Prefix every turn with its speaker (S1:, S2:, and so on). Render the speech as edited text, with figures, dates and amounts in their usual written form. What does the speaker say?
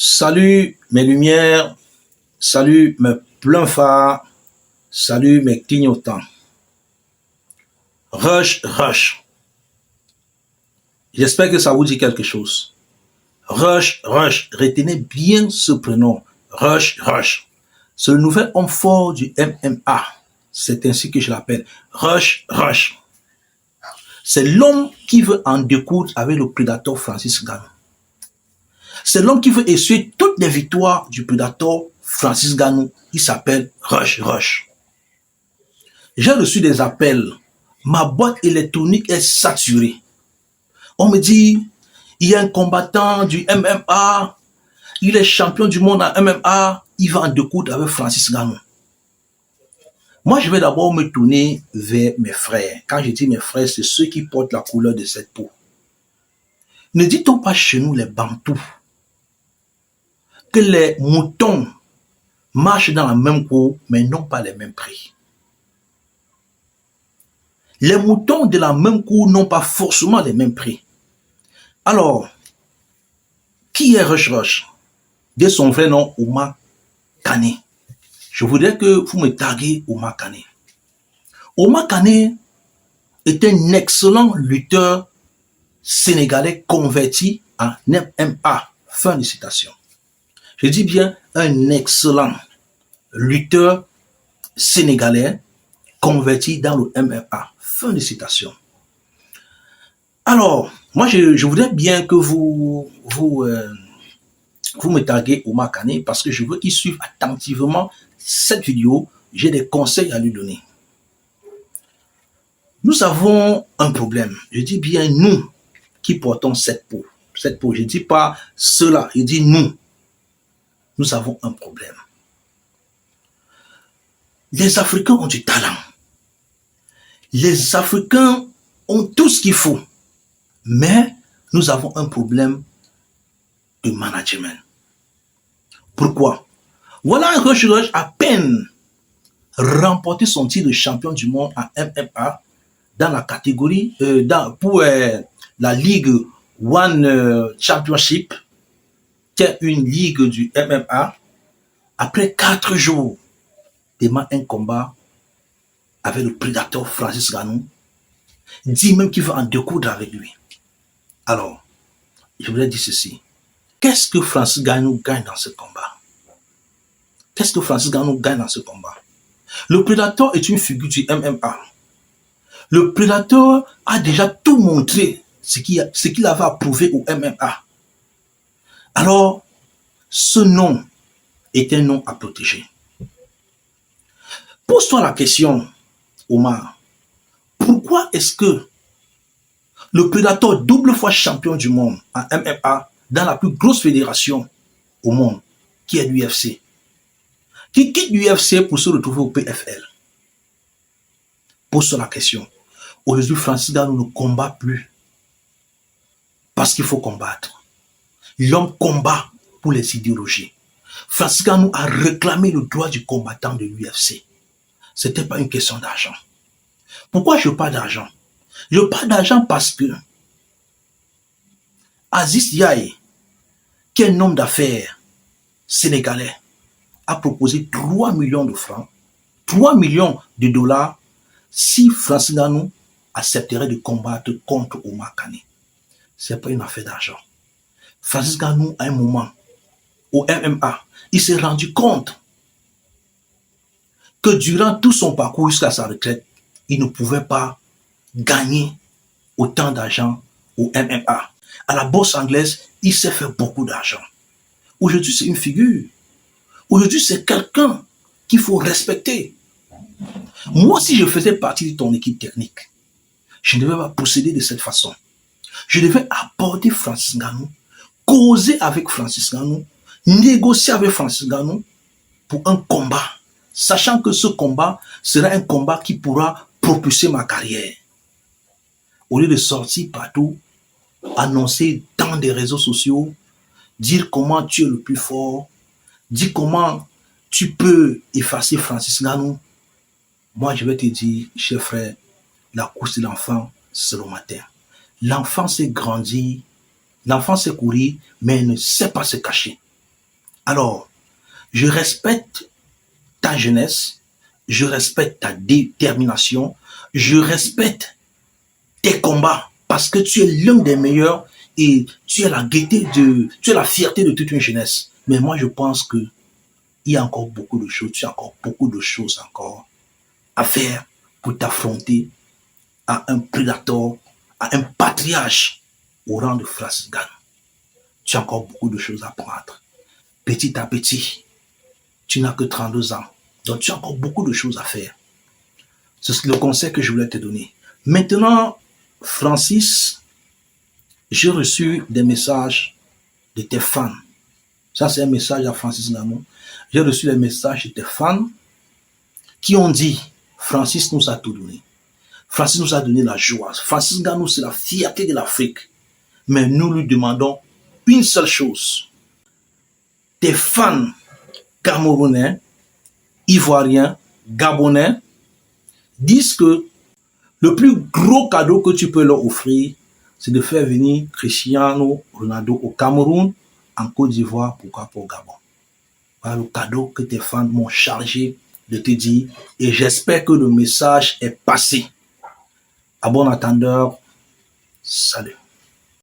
S1: Salut mes lumières, salut mes pleins phares, salut mes clignotants. Rush, rush. J'espère que ça vous dit quelque chose. Rush, rush. Retenez bien ce prénom. Rush, rush. C'est le nouvel homme fort du MMA. C'est ainsi que je l'appelle. Rush, rush. C'est l'homme qui veut en découdre avec le prédateur Francis Ngannou. C'est l'homme qui veut essuyer toutes les victoires du prédateur Francis Ngannou. Il s'appelle Rush, rush. J'ai reçu des appels. Ma boîte électronique est saturée. On me dit, il y a un combattant du MMA, il est champion du monde en MMA, il va en découdre avec Francis Ngannou. Moi, je vais d'abord me tourner vers mes frères. Quand je dis mes frères, c'est ceux qui portent la couleur de cette peau. Ne dit-on pas chez nous les Bantous que les moutons marchent dans la même cour, mais n'ont pas les mêmes prix? Les moutons de la même cour n'ont pas forcément les mêmes prix. Alors, qui est Rush Rush? De son vrai nom, Oumar Kane. Je voudrais que vous me taguez Oumar Kane. Oumar Kane est un excellent lutteur sénégalais converti en MMA. Fin de citation. Je dis bien un excellent lutteur sénégalais converti dans le MMA. Fin de citation. Alors, moi, je voudrais bien que vous me taguez Oumar Kane parce que je veux qu'il suive attentivement cette vidéo. J'ai des conseils à lui donner. Nous avons un problème. Je dis bien nous qui portons cette peau. Cette peau, je ne dis pas cela, je dis nous. Nous avons un problème. Les Africains ont du talent. Les Africains ont tout ce qu'il faut. Mais nous avons un problème de management. Pourquoi? Voilà un Rush Rush à peine remporté son titre de champion du monde en MMA dans la catégorie, pour la Ligue One Championship, qui est une ligue du MMA. Après 4 jours, démarre un combat avec le prédateur Francis Ngannou, dit même qu'il va en découdre avec lui. Alors, je voulais dire ceci. Qu'est-ce que Francis Ngannou gagne dans ce combat? Qu'est-ce que Francis Ngannou gagne dans ce combat? Le prédateur est une figure du MMA. Le prédateur a déjà tout montré ce qu'il avait à prouver au MMA. Alors, ce nom est un nom à protéger. Pose-toi la question, Oumar. Pourquoi est-ce que le prédateur double fois champion du monde en MMA dans la plus grosse fédération au monde, qui est l'UFC, qui quitte l'UFC pour se retrouver au PFL? Pose-toi la question. Aujourd'hui, Francis Ngannou ne combat plus parce qu'il faut combattre. L'homme combat pour les idéologies. Francis Ngannou a réclamé le droit du combattant de l'UFC. Ce n'était pas une question d'argent. Pourquoi je parle d'argent? Je parle d'argent parce que Aziz Ndiaye, qui est un homme d'affaires sénégalais, a proposé 3 millions de francs, 3 millions de dollars, si Francis Ngannou accepterait de combattre contre Oumar Kane. Ce n'est pas une affaire d'argent. Francis Ngannou, à un moment, au MMA, il s'est rendu compte que durant tout son parcours jusqu'à sa retraite, il ne pouvait pas gagner autant d'argent au MMA. À la bourse anglaise, il s'est fait beaucoup d'argent. Aujourd'hui, c'est une figure. Aujourd'hui, c'est quelqu'un qu'il faut respecter. Moi, si je faisais partie de ton équipe technique, je ne devais pas procéder de cette façon. Je devais aborder Francis Ngannou, causer avec Francis Ngannou, négocier avec Francis Ngannou pour un combat, sachant que ce combat sera un combat qui pourra propulser ma carrière. Au lieu de sortir partout, annoncer dans des réseaux sociaux, dire comment tu es le plus fort, dire comment tu peux effacer Francis Ngannou, moi je vais te dire, cher frère, la course de l'enfant, c'est le matin. L'enfant sait grandir, l'enfant sait courir, mais il ne sait pas se cacher. Alors, je respecte ta jeunesse, je respecte ta détermination, je respecte tes combats parce que tu es l'un des meilleurs et tu es la gaieté tu es la fierté de toute une jeunesse. Mais moi, je pense que il y a encore beaucoup de choses, tu as encore beaucoup de choses encore à faire pour t'affronter à un prédateur, à un patriarche au rang de Francis Ngannou. Tu as encore beaucoup de choses à apprendre. Petit à petit, tu n'as que 32 ans. Donc tu as encore beaucoup de choses à faire. C'est le conseil que je voulais te donner. Maintenant, Francis, j'ai reçu des messages de tes fans. Ça, c'est un message à Francis Ngannou. J'ai reçu des messages de tes fans qui ont dit, Francis nous a tout donné. Francis nous a donné la joie. Francis Ngannou, c'est la fierté de l'Afrique. Mais nous lui demandons une seule chose. Tes fans camerounais, ivoiriens, gabonais, disent que le plus gros cadeau que tu peux leur offrir, c'est de faire venir Cristiano Ronaldo au Cameroun, en Côte d'Ivoire, pourquoi pas au Gabon. Voilà le cadeau que tes fans m'ont chargé de te dire et j'espère que le message est passé. À bon entendeur, salut.